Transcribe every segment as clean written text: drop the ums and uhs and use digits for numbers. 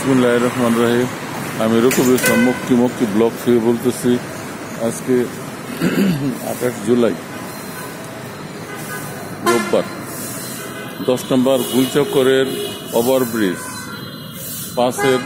বিসমিল্লাহির রহমানির রহিম। আমি রকিবুল ইসলাম মক্কি ব্লগ থেকে বলতেছি। আজকে 28 জুলাই রোববার, 10 নম্বর গুলচক্করের ওভারব্রিজ পাশের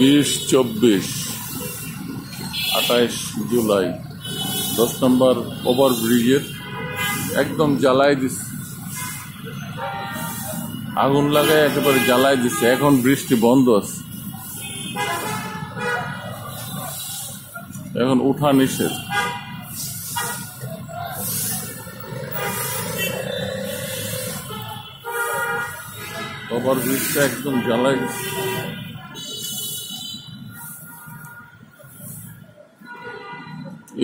বিশ 24 28 জুলাই 10 নম্বর ওভারব্রিজের একদম জ্বালাই দিচ্ছে, আগুন লাগায় একেবারে জ্বালাই দিচ্ছে। এখন বৃষ্টি বন্ধ আছে, এখন উঠা নিষেধ। ওভারব্রিজটা একদম জ্বালাই দিচ্ছে।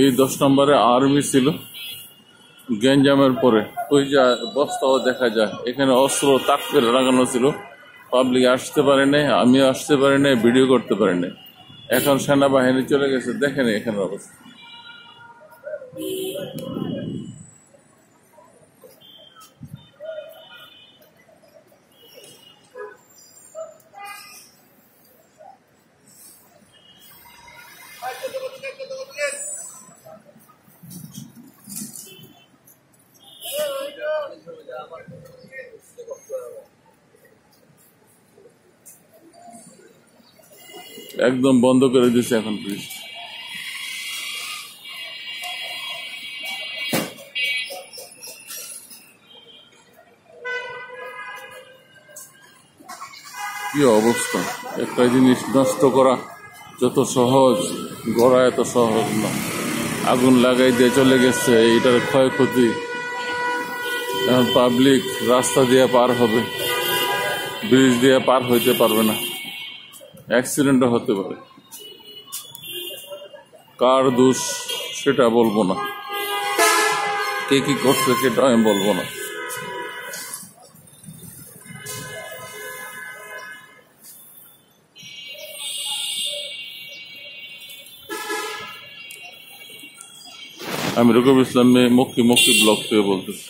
এই 10 নম্বরে আর্মি ছিল গ্যাঞ্জামের পরে, ওই যে বস্তাও দেখা যায়। এখানে অস্ত্র তাক করে লাগানো ছিল, পাবলিক আসতে পারে নাই, আমিও আসতে পারি নাই, ভিডিও করতে পারি নাই। এখন সেনাবাহিনী চলে গেছে, দেখেন এখানে অবস্থা। একদম বন্ধ করে দিচ্ছে এখন ব্রিজ। কি অবস্থা! একটা জিনিস নষ্ট করা যত সহজ, গড়া এত সহজ না। আগুন লাগাই দিয়ে চলে গেছে, এইটার ক্ষয়ক্ষতি। এখন পাবলিক রাস্তা দিয়ে পার হবে, ব্রিজ দিয়ে পার হইতে পারবে না, অ্যাক্সিডেন্টও হতে পারে। কার দোষ সেটা বলবো না, কে কি করছে সেটা আমি বলবো না। আমি রকিবুল ইসলাম মক্কি ব্লগ থেকে বলতেছি।